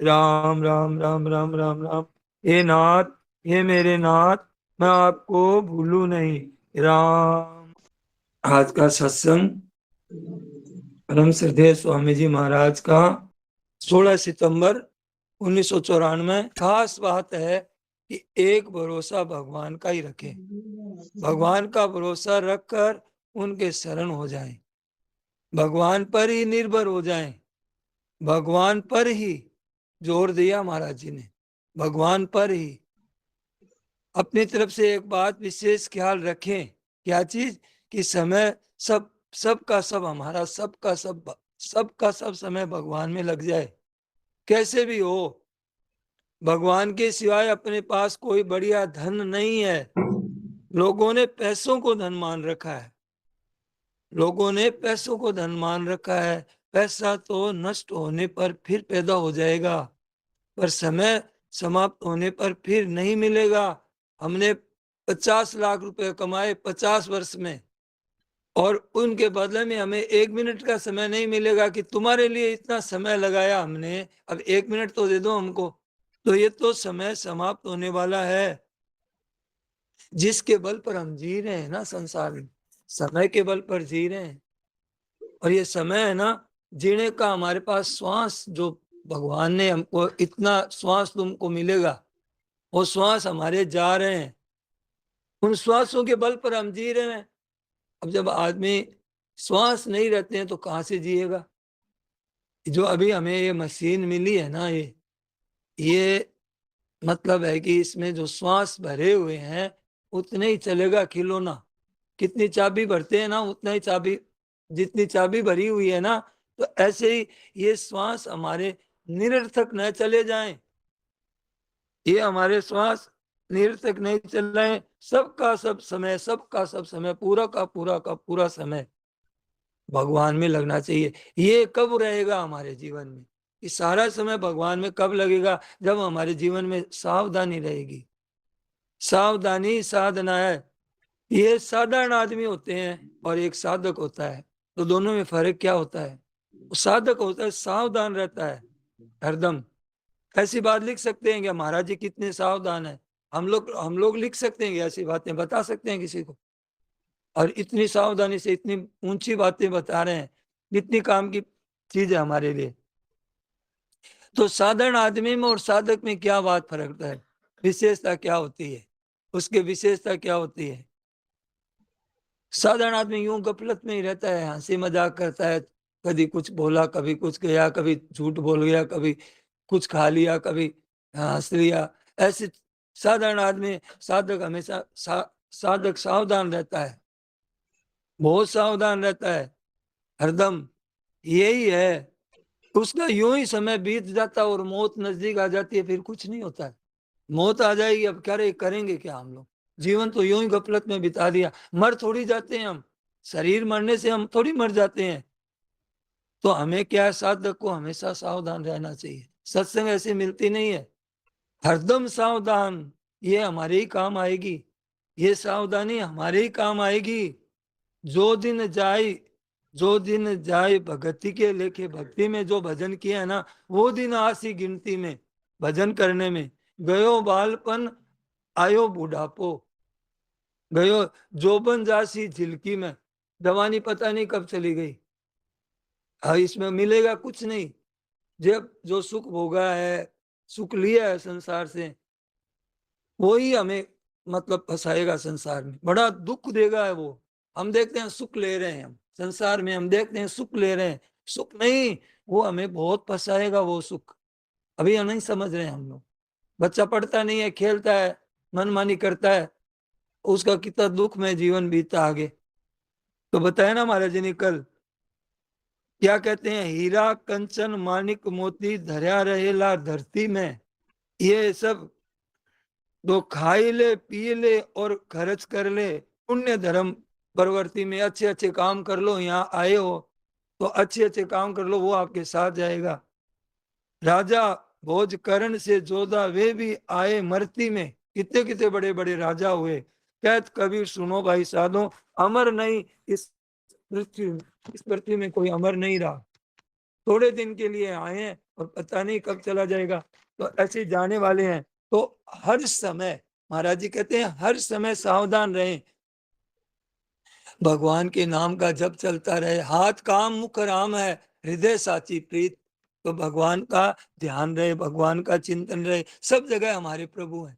राम राम राम राम राम राम। हे नाथ, हे मेरे नाथ, मैं आपको भूलूं नहीं। राम। आज का सत्संग परम श्रद्धेय स्वामी जी महाराज का 16 सितंबर 1994। खास बात है कि एक भरोसा भगवान का ही रखें, भगवान का भरोसा रखकर उनके शरण हो जाएं, भगवान पर ही निर्भर हो जाएं, भगवान पर ही जोर दिया महाराज जी ने, भगवान पर ही। अपनी तरफ से एक बात विशेष ख्याल रखें, क्या चीज? कि समय सब सबका सब हमारा सबका सब समय भगवान में लग जाए। कैसे भी हो, भगवान के सिवाय अपने पास कोई बढ़िया धन नहीं है। लोगों ने पैसों को धन मान रखा है, लोगों ने पैसों को धन मान रखा है। पैसा तो नष्ट होने पर फिर पैदा हो जाएगा, पर समय समाप्त होने पर फिर नहीं मिलेगा। हमने 50 लाख रुपए कमाए 50 वर्ष में, और उनके बदले में हमें 1 मिनट का समय नहीं मिलेगा कि तुम्हारे लिए इतना समय लगाया हमने, अब 1 मिनट तो दे दो हमको। तो ये तो समय समाप्त होने वाला है। जिसके बल पर हम जी रहे हैं ना संसार में, समय के बल पर जी रहे हैं। और ये समय है ना जीने का, हमारे पास श्वास जो भगवान ने हमको इतना श्वास तुमको मिलेगा, वो श्वास हमारे जा रहे हैं, उन श्वासों के बल पर हम जी रहे हैं। अब जब आदमी श्वास नहीं रहते हैं तो कहाँ से जिएगा? जो अभी हमें ये मशीन मिली है ना, ये मतलब है कि इसमें जो श्वास भरे हुए हैं उतने ही चलेगा खिलौना। कितनी चाबी भरते हैं ना, उतना ही चाबी, जितनी चाबी भरी हुई है ना, तो ऐसे ही ये श्वास हमारे निरर्थक न चले जाएं, ये हमारे श्वास निरर्थक नहीं चल रहे हैं। सबका सब समय, पूरा का पूरा समय भगवान में लगना चाहिए। ये कब रहेगा हमारे जीवन में? ये सारा समय भगवान में कब लगेगा? जब हमारे जीवन में सावधानी रहेगी। सावधानी साधना है। ये साधारण आदमी होते हैं और एक साधक होता है, तो दोनों में फर्क क्या होता है? साधक होता है सावधान रहता है हरदम। ऐसी बात लिख सकते हैं कि महाराज जी कितने सावधान है, हम लोग लिख सकते हैं कि ऐसी बातें बता सकते हैं किसी को? और इतनी सावधानी से इतनी ऊंची बातें बता रहे हैं, कितनी काम की चीज है हमारे लिए। तो साधारण आदमी में और साधक में क्या बात फर्क है? विशेषता क्या होती है? उसके विशेषता क्या होती है? साधारण आदमी यूं गफलत में ही रहता है, हंसी मजाक करता है, कभी कुछ बोला, कभी कुछ गया, कभी झूठ बोल गया, कभी कुछ खा लिया, कभी हंस लिया, ऐसे साधारण आदमी। साधक हमेशा साधक सावधान रहता है, बहुत सावधान रहता है हरदम। यही है, उसका यूं ही समय बीत जाता है और मौत नजदीक आ जाती है, फिर कुछ नहीं होता है। मौत आ जाएगी, अब क्या करेंगे क्या हम लोग? जीवन तो यूं ही गफलत में बिता दिया। मर थोड़ी जाते हैं हम, शरीर मरने से हम थोड़ी मर जाते हैं। तो हमें क्या है, साधक को हमेशा सावधान रहना चाहिए। सत्संग ऐसी मिलती नहीं है, हरदम सावधान। ये हमारे ही काम आएगी, ये सावधानी हमारे ही काम आएगी। जो दिन जाए, जो दिन जाए भगति के लेके, भक्ति में जो भजन किया है ना, वो दिन आसी गिनती में। भजन करने में गयो बालपन, आयो बुढ़ापो, गयो जोबन जासी झिलकी में, जवानी पता नहीं कब चली गई। हाँ, इसमें मिलेगा कुछ नहीं। जब जो सुख भोगा है, सुख लिया है संसार से, वो ही हमें मतलब फंसाएगा संसार में, बड़ा दुख देगा है वो। हम देखते हैं सुख ले रहे हैं, हम संसार में हम देखते हैं सुख ले रहे हैं, सुख नहीं, वो हमें बहुत फंसाएगा वो सुख। अभी हम नहीं समझ रहे हैं हम लोग। बच्चा पढ़ता नहीं है, खेलता है, मनमानी करता है, उसका कितना दुख में जीवन बीता आगे। तो बताया ना महाराज जी ने कल, क्या कहते हैं, हीरा कंचन मानिक मोती धर्या रहेला धरती में, ये सब तो खाई ले पी ले और खर्च कर ले। पुण्य धर्म प्रवृत्ति में अच्छे अच्छे काम कर लो, यहाँ आए हो तो अच्छे अच्छे काम कर लो, वो आपके साथ जाएगा। राजा भोज करण से जोधा, वे भी आए मरती में। कितने कितने बड़े बड़े राजा हुए। कहत कबीर सुनो भाई साधो, अमर नहीं इस पृथ्वी, इस पृथ्वी में कोई अमर नहीं रहा। थोड़े दिन के लिए आए हैं और पता नहीं कब चला जाएगा। तो ऐसे जाने वाले हैं। तो हर समय महाराज जी कहते हैं हर समय सावधान रहें, भगवान के नाम का जप चलता रहे, हाथ काम मुख राम है, हृदय साची प्रीत। तो भगवान का ध्यान रहे, भगवान का चिंतन रहे, सब जगह हमारे प्रभु हैं।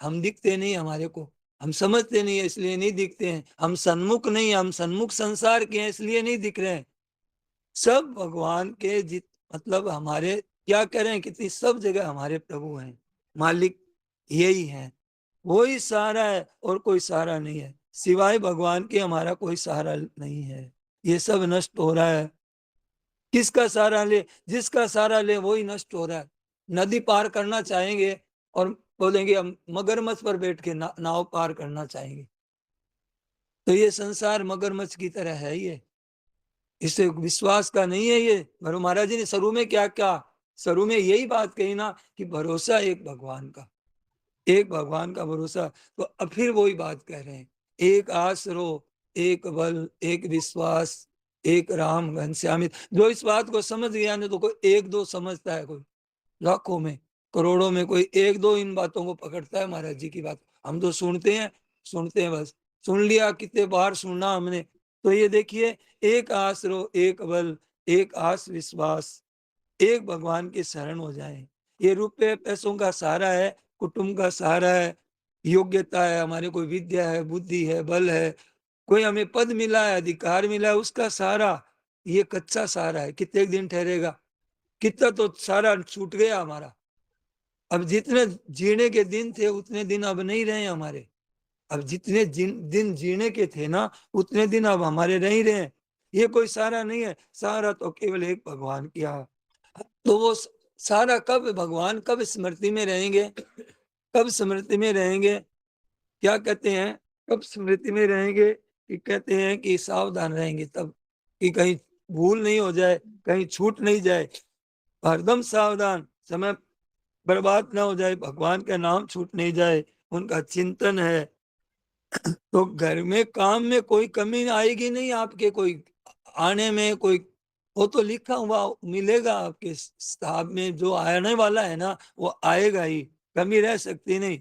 हम दिखते नहीं हमारे को, हम समझते नहीं है इसलिए नहीं दिखते हैं, हम सन्मुख नहीं, हम सन्मुख संसार के हैं इसलिए नहीं दिख रहे हैं। सब भगवान के जित मतलब हमारे क्या कह रहे हैं, कितनी सब जगह हमारे प्रभु हैं, मालिक यही है, वो ही सहारा है और कोई सहारा नहीं है, सिवाय भगवान के हमारा कोई सहारा नहीं है। ये सब नष्ट हो रहा है, किसका सहारा ले, जिसका सहारा ले वही नष्ट हो रहा है। नदी पार करना चाहेंगे और बोलेंगे हम मगरमच्छ पर बैठ के नाव पार करना चाहेंगे। तो ये संसार मगरमच्छ की तरह है, ये इसे विश्वास का नहीं है ये। गुरु महाराज जी ने शुरू में क्या कहा, शुरू में यही बात कही ना कि भरोसा एक भगवान का, एक भगवान का भरोसा। तो अब फिर वही बात कह रहे हैं, एक आसरो, एक बल, एक विश्वास, एक राम घनश्यामित। जो इस बात को समझ गया ना, तो कोई एक दो समझता है, कोई लाखों में करोड़ों में कोई एक दो इन बातों को पकड़ता है महाराज जी की बात। हम तो सुनते हैं बस, सुन लिया, कितने बार सुनना हमने। तो ये देखिए, एक आसरो, एक बल, एक आस विश्वास, एक भगवान के शरण हो जाए। ये रुपए पैसों का सहारा है, कुटुंब का सहारा है, योग्यता है, हमारे कोई विद्या है, बुद्धि है, बल है, कोई हमें पद मिला है, अधिकार मिला है, उसका सहारा ये कच्चा सहारा है, कितने दिन ठहरेगा। कितना तो सारा छूट गया हमारा। अब जितने जीने के दिन थे उतने दिन अब नहीं रहे हमारे। अब जितने दिन जीने के थे ना, उतने दिन अब हमारे नहीं रहे। ये कोई सहारा नहीं है, सहारा तो केवल एक भगवान किया। तो वो सारा कब, भगवान कब स्मृति में रहेंगे, कब स्मृति में रहेंगे, क्या कहते हैं, कब स्मृति में रहेंगे, कि कहते हैं कि सावधान रहेंगे तब, कि कहीं भूल नहीं हो जाए, कहीं छूट नहीं जाए, हरदम सावधान, समय बर्बाद ना हो जाए, भगवान का नाम छूट नहीं जाए, उनका चिंतन है। तो घर में काम में कोई कमी आएगी नहीं आपके, कोई आने में कोई, वो तो लिखा हुआ मिलेगा आपके हिसाब में, जो आने वाला है ना वो आएगा ही, कमी रह सकती नहीं।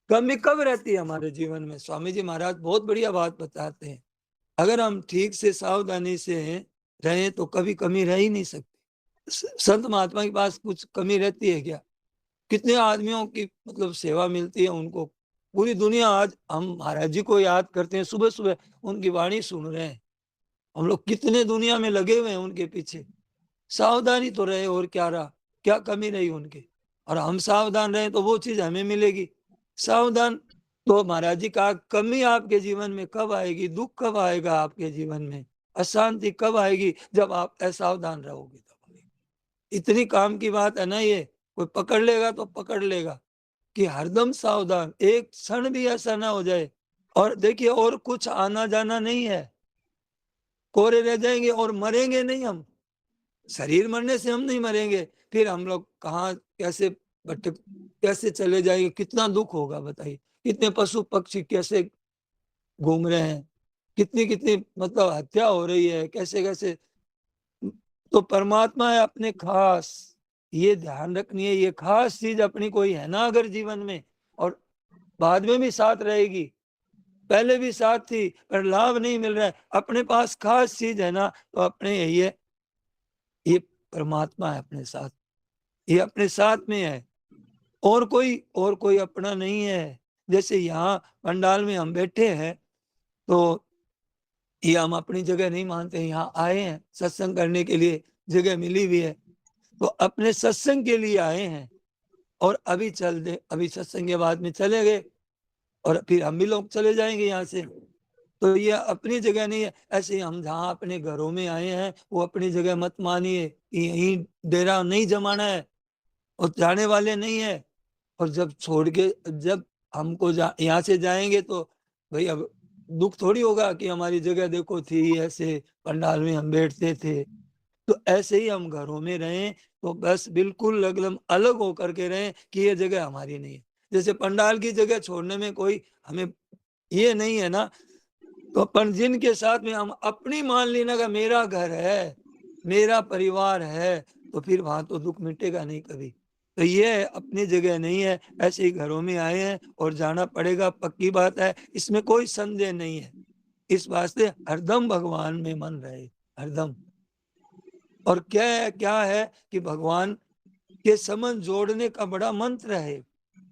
कमी कब रहती है हमारे जीवन में, स्वामी जी महाराज बहुत बढ़िया बात बताते हैं, अगर हम ठीक से सावधानी से रहें तो कभी कमी रह ही नहीं सकती। संत महात्मा के पास कुछ कमी रहती है क्या, कितने आदमियों की मतलब सेवा मिलती है उनको, पूरी दुनिया आज हम महाराज जी को याद करते हैं, सुबह सुबह उनकी वाणी सुन रहे हैं, हम लोग कितने दुनिया में लगे हुए हैं उनके पीछे। सावधानी तो रहे, और क्या रहा, क्या कमी रही उनके, और हम सावधान रहे तो वो चीज हमें मिलेगी। सावधान, तो महाराज जी का कमी आपके जीवन में कब आएगी, दुख कब आएगा आपके जीवन में, अशांति कब आएगी, जब आप असावधान रहोगे तब आएगी। इतनी काम की बात है ना ये, कोई पकड़ लेगा तो पकड़ लेगा, कि हरदम सावधान, एक क्षण भी ऐसा ना हो जाए। और देखिए, और कुछ आना जाना नहीं है, कोरे रह जाएंगे और मरेंगे नहीं हम, शरीर मरने से हम नहीं मरेंगे, फिर हम लोग कहाँ कैसे भटक, कैसे चले जाएंगे, कितना दुख होगा बताइए, कितने पशु पक्षी कैसे घूम रहे हैं, कितनी कितनी मतलब हत्या हो रही है, कैसे कैसे। तो परमात्मा है अपने खास, ये ध्यान रखनी है, ये खास चीज अपनी कोई है ना अगर जीवन में, और बाद में भी साथ रहेगी, पहले भी साथ थी पर लाभ नहीं मिल रहा है, अपने पास खास चीज है ना, तो अपने यही है, ये परमात्मा है अपने साथ, ये अपने साथ में है, और कोई अपना नहीं है। जैसे यहाँ पंडाल में हम बैठे हैं, तो ये हम अपनी जगह नहीं मानते, यहाँ आए हैं सत्संग करने के लिए, जगह मिली हुई है, तो अपने सत्संग के लिए आए हैं, और अभी चल दे, अभी सत्संग के बाद में चले गए, और फिर हम भी लोग चले जाएंगे यहाँ से। तो ये अपनी जगह नहीं है। ऐसे ही हम जहाँ अपने घरों में आए हैं वो अपनी जगह मत मानिए कि यहीं डेरा नहीं जमाना है, और जाने वाले नहीं है। और जब छोड़ के, जब हमको यहाँ से जाएंगे तो भाई अब दुख थोड़ी होगा कि हमारी जगह देखो थी ऐसे, पंडाल में हम बैठते थे। तो ऐसे ही हम घरों में रहें, तो बस बिल्कुल एकदम अलग होकर के रहें कि ये जगह हमारी नहीं है। जैसे पंडाल की जगह छोड़ने में कोई हमें ये नहीं है ना, तो अपन जिनके साथ में हम अपनी मान लेना का मेरा घर है, मेरा परिवार है, तो फिर वहां तो दुख मिटेगा नहीं कभी। तो ये अपनी जगह नहीं है, ऐसे ही घरों में आए हैं और जाना पड़ेगा, पक्की बात है, इसमें कोई संदेह नहीं है। इस वास्ते हरदम भगवान में मन रहे, हरदम। और क्या है कि भगवान के संबंध जोड़ने का बड़ा मंत्र है,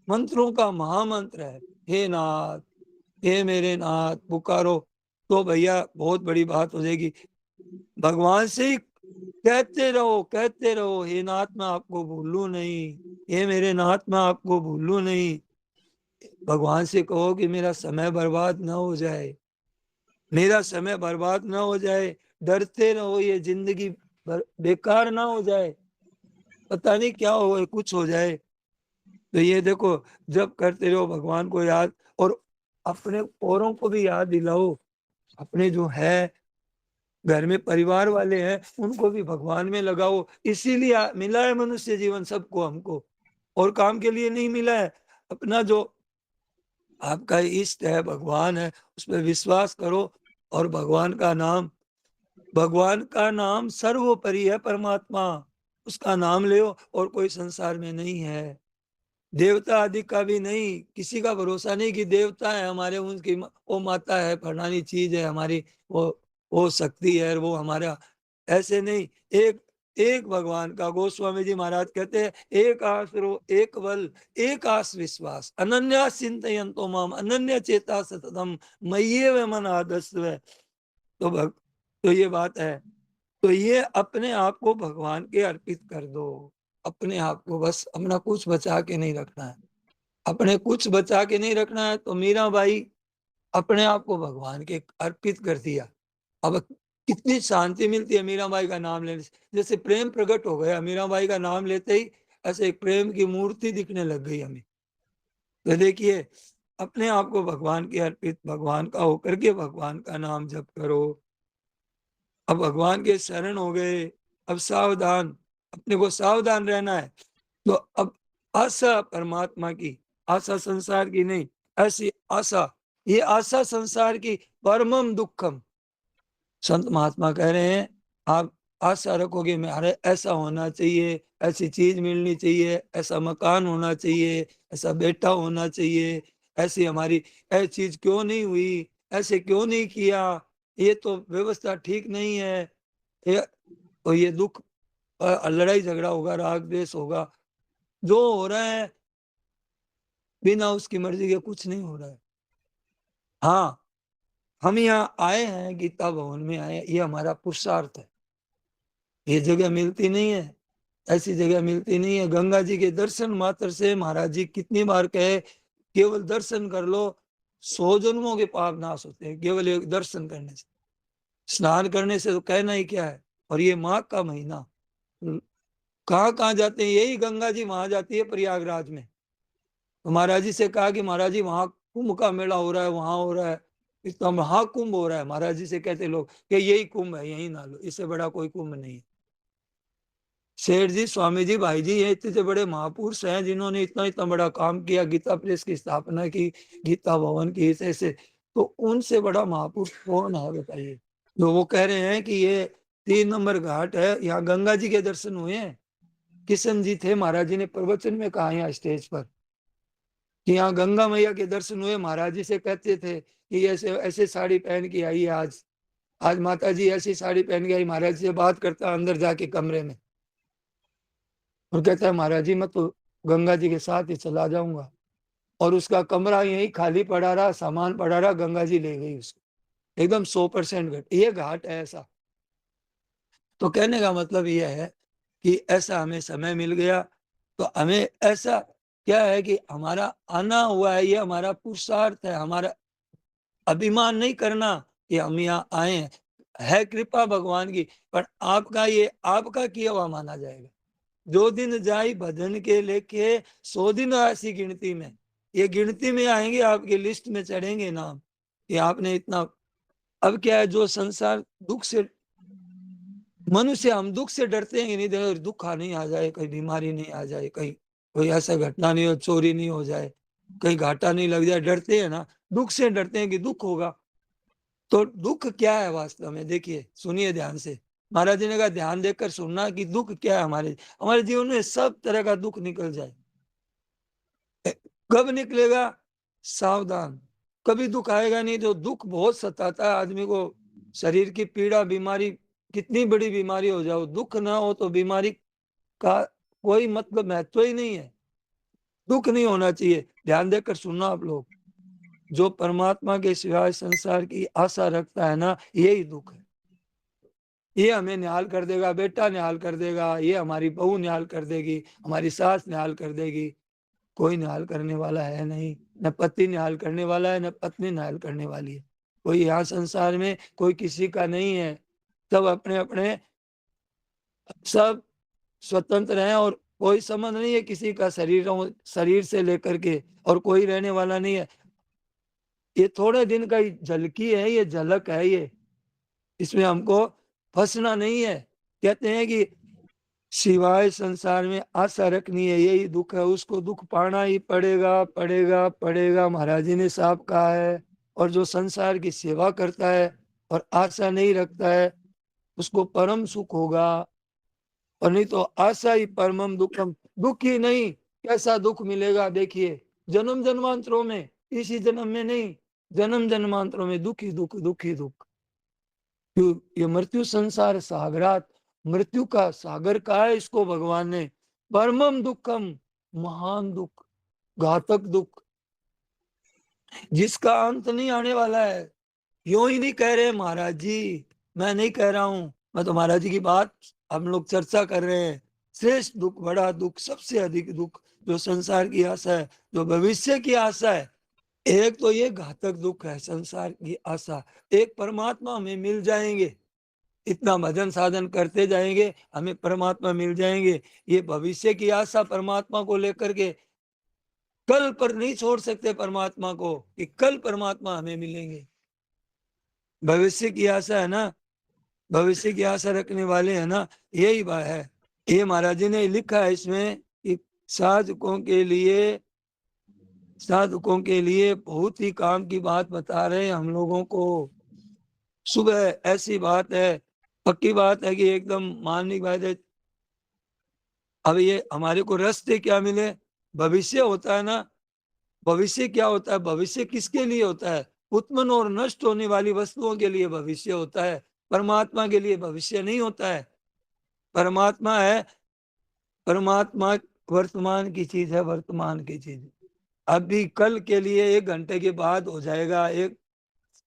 मंत्रों का महामंत्र है। हे नाथ, हे मेरे नाथ पुकारो तो भैया बहुत बड़ी बात हो जाएगी। भगवान से ही कहते रहो, हे नाथ मैं आपको भूलू नहीं, हे मेरे नाथ मैं आपको भूलू नहीं। भगवान से कहो कि मेरा समय बर्बाद ना हो जाए, मेरा समय बर्बाद ना हो जाए, डरते रहो ये जिंदगी बेकार ना हो जाए, पता नहीं क्या हो, कुछ हो जाए। तो ये देखो, जब करते रहो भगवान को याद, और अपने औरों को भी याद दिलाओ, अपने जो है घर में परिवार वाले हैं उनको भी भगवान में लगाओ। इसीलिए मिला है मनुष्य जीवन सबको, हमको और काम के लिए नहीं मिला है। अपना जो आपका इष्ट है, भगवान है, उस पर विश्वास करो, और भगवान का नाम सर्वोपरि है, परमात्मा, उसका नाम ले, और कोई संसार में नहीं है। देवता आदि का भी नहीं, किसी का भरोसा नहीं कि देवता है हमारे, उनकी वो माता है, फलानी चीज है हमारी, वो शक्ति है, वो हमारा, ऐसे नहीं। एक एक भगवान का, गोस्वामी जी महाराज कहते हैं, एक आसरो एक बल एक आस विश्वास, अनन्या चिंतयन्तो माम अनन्य चेता सततम मय्येव मन आदस्व। तो ये बात है। तो ये अपने आप को भगवान के अर्पित कर दो, अपने आप को, बस अपना कुछ बचा के नहीं रखना है, अपने कुछ बचा के नहीं रखना है। तो मीराबाई अपने आप को भगवान के अर्पित कर दिया। अब कितनी शांति मिलती है मीराबाई का नाम लेने से, जैसे प्रेम प्रकट हो गया मीराबाई का नाम लेते ही, ऐसे एक प्रेम की मूर्ति दिखने लग गई हमें। तो देखिए, अपने आप को भगवान के अर्पित, भगवान का होकर के भगवान का नाम जप करो। अब भगवान के शरण हो गए, अब सावधान, अपने को सावधान रहना है। तो अब आशा परमात्मा की, आशा संसार की नहीं, ऐसी आशा, ये आशा संसार की परमम दुखम। संत महात्मा कह रहे हैं, आप आशा रखोगे मेरे ऐसा होना चाहिए, ऐसी चीज मिलनी चाहिए, ऐसा मकान होना चाहिए, ऐसा बेटा होना चाहिए, ऐसी हमारी ऐसी चीज क्यों नहीं हुई, ऐसे क्यों नहीं किया, ये तो व्यवस्था ठीक नहीं है, ये तो ये दुख, लड़ाई झगड़ा होगा, राग द्वेष होगा, जो हो रहा है बिना उसकी मर्जी के कुछ नहीं हो रहा है। हाँ, हम यहाँ आए हैं, गीता भवन में आए हैं, ये हमारा पुरुषार्थ है, ये जगह मिलती नहीं है, ऐसी जगह मिलती नहीं है। गंगा जी के दर्शन मात्र से, महाराज जी कितनी बार कहे, केवल दर्शन कर लो 100 जन्मों के पाप नाश होते हैं, केवल एक दर्शन करने से, स्नान करने से तो कहना ही क्या है। और ये माघ का महीना, कहाँ कहाँ जाते हैं, यही गंगा जी वहां जाती है प्रयागराज में। तो महाराज जी से कहा कि महाराज जी वहां कुंभ का मेला हो रहा है, वहां हो रहा है, इतना महाकुंभ हो रहा है। महाराज जी से कहते लोग कि यही कुंभ है, यही ना लो, इससे बड़ा कोई कुंभ नहीं है। सेठ जी, स्वामी जी, भाई जी, ये इतने बड़े महापुरुष हैं जिन्होंने इतना इतना बड़ा काम किया, गीता प्रेस की स्थापना की, गीता भवन की, ऐसे, तो उनसे बड़ा महापुरुष कौन है बताइए। तो वो कह रहे हैं कि ये 3 नंबर घाट है, यहाँ गंगा जी के दर्शन हुए हैं। किशन जी थे, महाराज जी ने प्रवचन में कहा यहाँ स्टेज पर कि यहाँ गंगा मैया के दर्शन हुए। महाराज जी से कहते थे कि ऐसे ऐसे साड़ी पहन के आई है, आज आज माता जी ऐसी साड़ी पहन के आई। महाराज जी से बात करता अंदर जाके कमरे में, और कहता है महाराज जी मैं तो गंगा जी के साथ ही चला जाऊंगा। और उसका कमरा यही खाली पड़ा रहा, सामान पड़ा रहा, गंगा जी ले गई उसको, एकदम 100% घट, ये घाट है ऐसा। तो कहने का मतलब यह है कि ऐसा हमें समय मिल गया, तो हमें ऐसा क्या है कि हमारा आना हुआ है, ये हमारा पुरुषार्थ है, हमारा अभिमान नहीं करना कि हम यहाँ आए हैं, है कृपा भगवान की। पर आपका ये आपका किया हुआ माना जाएगा। जो दिन जाई भजन के लेके 100 दिन ऐसी गिनती में, ये गिनती में आएंगे, आपके लिस्ट में चढ़ेंगे नाम कि आपने इतना। अब क्या है, जो संसार दुख से, मनुष्य हम दुख से डरते हैं कि नहीं, देखो दुख आ नहीं आ जाए, कहीं बीमारी नहीं आ जाए, कहीं कोई ऐसा घटना नहीं हो, चोरी नहीं हो जाए, कहीं घाटा नहीं लग जाए, डरते हैं ना, दुख से डरते हैं कि दुख होगा। तो दुख क्या है वास्तव में, देखिए सुनिए ध्यान से। महाराज जी ने कहा ध्यान देकर सुनना कि दुख क्या है हमारे जीवन में सब तरह का दुख निकल जाए। कब निकलेगा? सावधान। कभी दुख आएगा नहीं। जो दुख बहुत सताता है आदमी को, शरीर की पीड़ा, बीमारी, कितनी बड़ी बीमारी हो जाओ, दुख ना हो तो बीमारी का कोई मतलब महत्व ही नहीं है। दुख नहीं होना चाहिए। ध्यान देकर सुनना आप लोग। जो परमात्मा के सिवाय संसार की आशा रखता है ना, यही दुख है। ये हमें निहाल कर देगा, बेटा निहाल कर देगा, ये हमारी बहू निहाल कर देगी, हमारी सास निहाल कर देगी। कोई निहाल करने वाला है नहीं। न पति निहाल करने वाला है, न पत्नी निहाल करने वाली है। कोई यहाँ संसार में कोई किसी का नहीं है। सब अपने अपने, सब स्वतंत्र हैं और कोई संबंध नहीं है किसी का शरीर से लेकर के, और कोई रहने वाला नहीं है। ये थोड़े दिन का ही झलकी है, ये झलक है ये। इसमें हमको फंसना नहीं है। कहते हैं कि सिवाय संसार में आशा रखनी है, यही दुख है। उसको दुख पाना ही पड़ेगा, पड़ेगा, पड़ेगा, महाराज जी ने साफ कहा है। और जो संसार की सेवा करता है और आशा नहीं रखता है, उसको परम सुख होगा। और नहीं तो आशा ही परमम दुखम, दुख ही नहीं, कैसा दुख मिलेगा देखिए। जन्म जन्मांतरों में, इसी जन्म में नहीं, जन्म जन्मांतरों में दुख ही दुख, दुख ही दुख। क्यों? ये मृत्यु संसार सागरात, मृत्यु का सागर कहा है इसको भगवान ने। परमम दुखम, महान दुख, घातक दुख, जिसका अंत नहीं आने वाला है। यूं ही नहीं कह रहे महाराज जी, मैं नहीं कह रहा हूं, मैं तो महाराज जी की बात हम लोग चर्चा कर रहे हैं। श्रेष्ठ दुख, बड़ा दुख, सबसे अधिक दुख, जो संसार की आशा है, जो भविष्य की आशा है। एक तो ये घातक दुख है संसार की आशा। एक परमात्मा हमें मिल जाएंगे, इतना भजन साधन करते जाएंगे हमें परमात्मा मिल जाएंगे। ये भविष्य की आशा परमात्मा को लेकर के, कल पर नहीं छोड़ सकते परमात्मा को कि कल परमात्मा हमें मिलेंगे। भविष्य की आशा है ना, भविष्य की आशा रखने वाले है ना, यही बात है। ये महाराज जी ने लिखा है इसमें कि साधकों के लिए, साधकों के लिए बहुत ही काम की बात बता रहे हैं हम लोगों को। सुबह ऐसी बात है, पक्की बात है कि एकदम मानने की बात है। अब ये हमारे को रास्ते क्या मिले? भविष्य होता है ना। भविष्य क्या होता है? भविष्य किसके लिए होता है? उत्पन्न और नष्ट होने वाली वस्तुओं के लिए भविष्य होता है। परमात्मा के लिए भविष्य नहीं होता है। परमात्मा है, परमात्मा वर्तमान की चीज है, वर्तमान की चीज। अभी कल के लिए 1 घंटे के बाद हो जाएगा, एक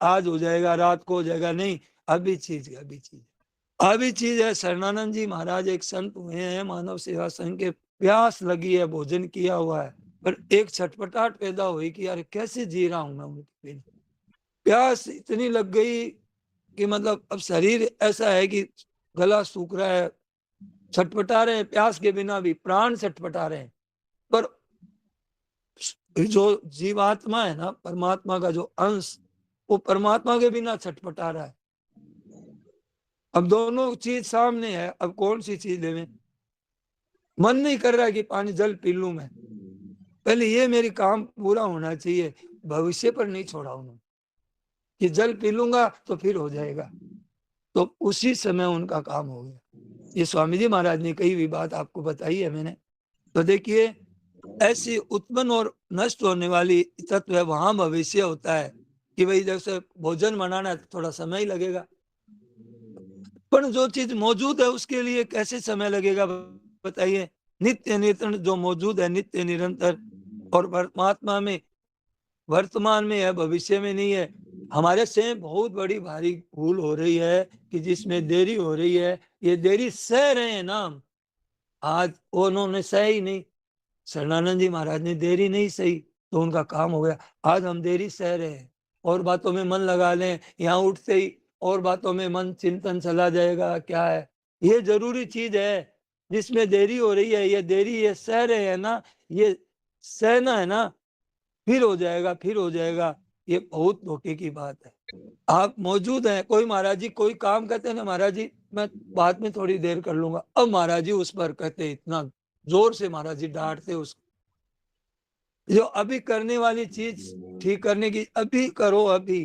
आज हो जाएगा, रात को हो जाएगा, नहीं। अभी चीज है, अभी चीज, अभी चीज है। शरणानंद जी महाराज एक संत हुए हैं, मानव सेवा संघ के। प्यास लगी है, भोजन किया हुआ है, पर एक छटपटाहट पैदा हुई कि यार कैसे जी रहा हूं मैं उनके बिना। प्यास इतनी लग गई कि मतलब अब शरीर ऐसा है कि गला सूख रहा है, छटपटा रहे हैं, प्यास के बिना भी प्राण छटपटा रहे हैं। पर जो जीवात्मा है ना, परमात्मा का जो अंश, वो परमात्मा के बिना छटपटा रहा है। अब दोनों चीज सामने है, अब कौन सी चीज लेवे? मन नहीं कर रहा है कि पानी जल पी लूं मैं, पहले ये मेरी काम पूरा होना चाहिए। भविष्य पर नहीं छोड़ा उन्होंने कि जल पी लूंगा तो फिर हो जाएगा। तो उसी समय उनका काम हो गया। ये स्वामी जी महाराज ने कही हुई बात आपको बताई है मैंने। तो देखिए, ऐसी उत्पन्न और नष्ट होने वाली तत्व है, वहां भविष्य होता है कि भाई जैसे भोजन बनाना है तो थोड़ा समय ही लगेगा, पर जो चीज मौजूद है उसके लिए कैसे समय लगेगा बताइए? नित्य निरंतर जो मौजूद है, नित्य निरंतर, और परमात्मा में वर्तमान में है, भविष्य में नहीं है। हमारे से बहुत बड़ी भारी भूल हो रही है कि जिसमें देरी हो रही है, ये देरी सह रहे हैं ना हम। आज उन्होंने सह ही नहीं, शरणानंद जी महाराज ने देरी नहीं सही तो उनका काम हो गया। आज हम देरी सह रहे हैं, और बातों में मन लगा लें, यहाँ उठते ही और बातों में मन चिंतन चला जाएगा, क्या है ये जरूरी चीज है जिसमें देरी हो रही है, ये देरी ये सह रहे हैं ना, ये सहना है ना, फिर हो जाएगा, फिर हो जाएगा। ये बहुत धोखे की बात है। आप मौजूद हैं, कोई महाराज जी कोई काम करते हैं ना, महाराज जी मैं बाद में थोड़ी देर कर लूंगा, अब महाराज जी उस पर कहते इतना जोर से, महाराज जी डांटते उस, जो अभी करने वाली चीज ठीक करने की, अभी करो अभी।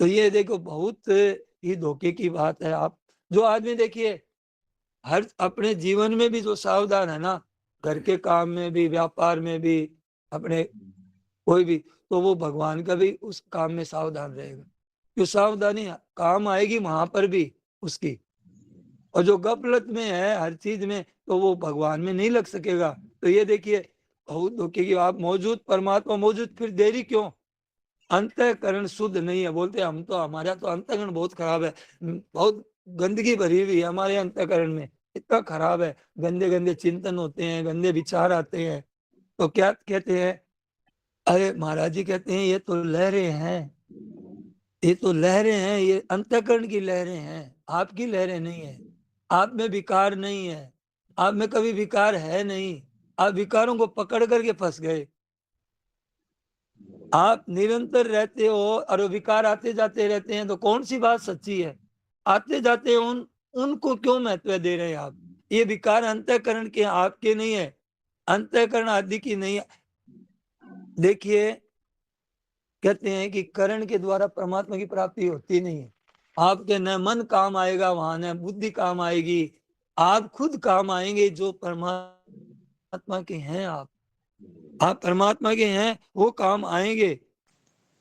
तो ये देखो बहुत ही धोखे की बात है। आप जो आदमी देखिए हर अपने जीवन में भी जो सावधान है ना, घर के काम में भी, व्यापार में भी, अपने कोई भी, तो वो भगवान का भी उस काम में सावधान रहेगा। जो सावधानी काम आएगी वहां पर भी उसकी। और जो गफलत में है हर चीज में, तो वो भगवान में नहीं लग सकेगा। तो ये देखिए बहुत धोखे की आप मौजूद, परमात्मा मौजूद, फिर देरी क्यों? अंतःकरण शुद्ध नहीं है। बोलते हम तो, हमारा तो अंतःकरण बहुत खराब है, बहुत गंदगी भरी हुई है हमारे अंतःकरण में, इतना खराब है, गंदे गंदे चिंतन होते हैं, गंदे विचार आते हैं। तो क्या कहते हैं, अरे महाराज जी कहते हैं ये तो लहरें हैं, ये तो लहरें हैं, ये अंतःकरण की लहरें हैं, आपकी लहरें नहीं है। आप में विकार नहीं है, आप में कभी विकार है नहीं, आप विकारों को पकड़ करके फंस गए। आप निरंतर रहते हो और विकार आते जाते रहते हैं, तो कौन सी बात सच्ची है? आते जाते हैं उनको क्यों महत्व दे रहे हैं आप? ये विकार अंतःकरण के, आपके नहीं है, अंतःकरण आदि की नहीं है। देखिए कहते हैं कि करण के द्वारा परमात्मा की प्राप्ति होती नहीं है। आपके न मन काम आएगा वहां, न बुद्धि काम आएगी, आप खुद काम आएंगे जो परमात्मा के हैं। आप परमात्मा के हैं, वो काम आएंगे।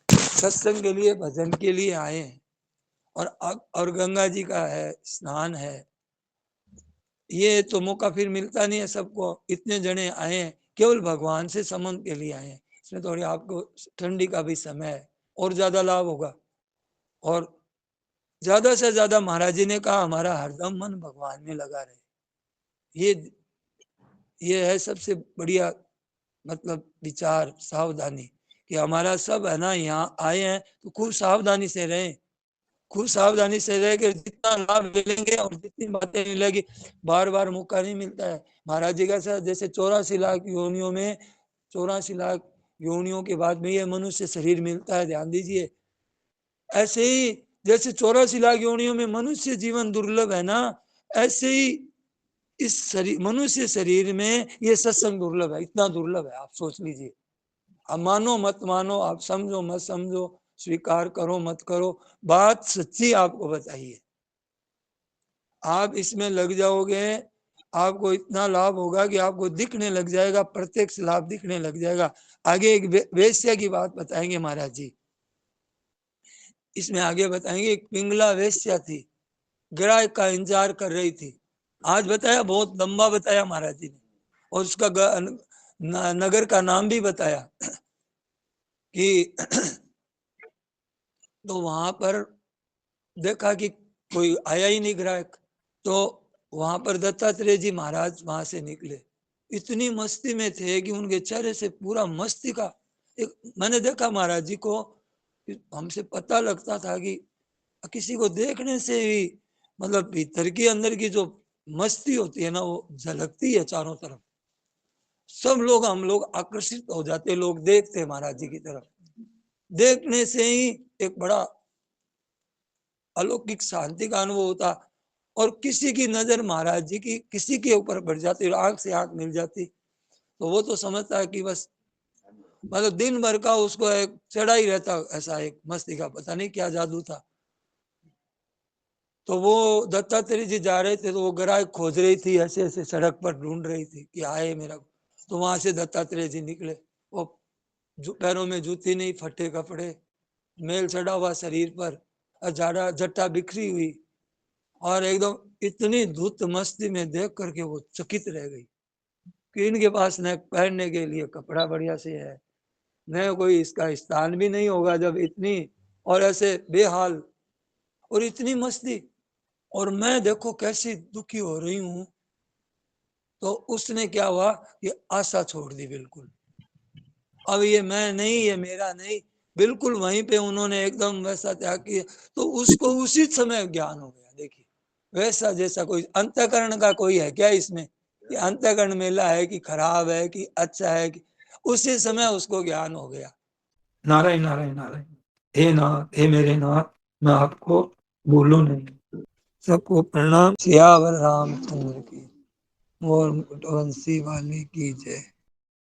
सत्संग के लिए, भजन के लिए आए हैं, और गंगा जी का है, स्नान है, ये तो मौका फिर मिलता नहीं है सबको। इतने जने आए हैं केवल भगवान से संबंध के लिए आए हैं। इसमें थोड़ी आपको ठंडी का भी समय है, और ज्यादा लाभ होगा। और ज्यादा से ज्यादा महाराज जी ने कहा हमारा हरदम मन भगवान में लगा रहे। ये ये है सबसे बढ़िया, मतलब विचार, सावधानी, कि हमारा सब है ना, यहाँ आए हैं तो खूब सावधानी से रहें, खूब सावधानी से रह के जितना लाभ ले लेंगे और जितनी बातें मिलेगी। बार बार मौका नहीं मिलता है। महाराज जी का सर जैसे 84 लाख योनियों में, 84 लाख योनियों के बाद में ये मनुष्य शरीर मिलता है, ध्यान दीजिए। ऐसे ही जैसे 84 लाख योनियों में मनुष्य जीवन दुर्लभ है ना, ऐसे ही इस शरीर, मनुष्य शरीर में ये सत्संग दुर्लभ है, इतना दुर्लभ है, आप सोच लीजिए। आप मानो मत मानो, आप समझो मत समझो, स्वीकार करो मत करो, बात सच्ची आपको बताइए। आप इसमें लग जाओगे, आपको इतना लाभ होगा कि आपको दिखने लग जाएगा, प्रत्यक्ष लाभ दिखने लग जाएगा। आगे एक वेश्या की बात बताएंगे महाराज जी, इसमें आगे बताएंगे। एक पिंगला वेश्या थी, ग्राहक का इंतजार कर रही थी। आज बताया, बहुत लंबा बताया महाराज जी ने, और उसका नगर का नाम भी बताया कि तो वहां पर देखा कि कोई आया ही नहीं ग्राहक। तो वहां पर दत्तात्रेय जी महाराज वहां से निकले, इतनी मस्ती में थे कि उनके चेहरे से पूरा मस्ती का एक, मैंने देखा महाराज जी को, हमसे पता लगता था कि किसी को देखने से ही, मतलब भीतर की अंदर की जो मस्ती होती है ना, वो झलकती है चारों तरफ। सब लोग, हम लोग आकर्षित हो जाते, लोग देखते महाराज जी की तरफ, देखने से ही एक बड़ा अलौकिक शांति का अनुभव होता। और किसी की नजर महाराज जी की किसी के ऊपर बढ़ जाती, आंख से आंख मिल जाती, तो वो तो समझता है कि बस, मतलब दिन भर का उसको एक चढ़ा ही रहता, ऐसा एक मस्ती का, पता नहीं क्या जादू था। तो वो दत्तात्रेय जी जा रहे थे, तो वो ग्राहक खोज रही थी, ऐसे ऐसे सड़क पर ढूंढ रही थी कि आए मेरा। तो वहां से दत्तात्रेय जी निकले, वो पैरों में जूती नहीं, फटे कपड़े, मेल चढ़ा हुआ शरीर पर, जाड़ा जट्टा बिखरी हुई, और एकदम इतनी धुत मस्ती में देख करके वो चकित रह गई कि इनके पास न पहनने के लिए कपड़ा बढ़िया से है, न कोई इसका स्थान भी नहीं होगा जब इतनी, और ऐसे बेहाल, और इतनी मस्ती, और मैं देखो कैसी दुखी हो रही हूं। तो उसने क्या हुआ कि आशा छोड़ दी बिल्कुल, अब ये मैं नहीं, ये मेरा नहीं, बिल्कुल वहीं पे उन्होंने एकदम वैसा त्याग किया। तो उसको उसी समय ज्ञान हो गया। देखिए वैसा जैसा कोई अंतःकरण का कोई है क्या इसमें, कि अंतःकरण मेला है कि खराब है कि अच्छा है, कि उसी समय उसको ज्ञान हो गया। नारायण नारायण नारायण। हे नाथ, हे मेरे नाथ, मैं आपको भूलू नहीं। सबको प्रणाम। सियावर रामचंद्र की, मोर वंशी वाली की जय।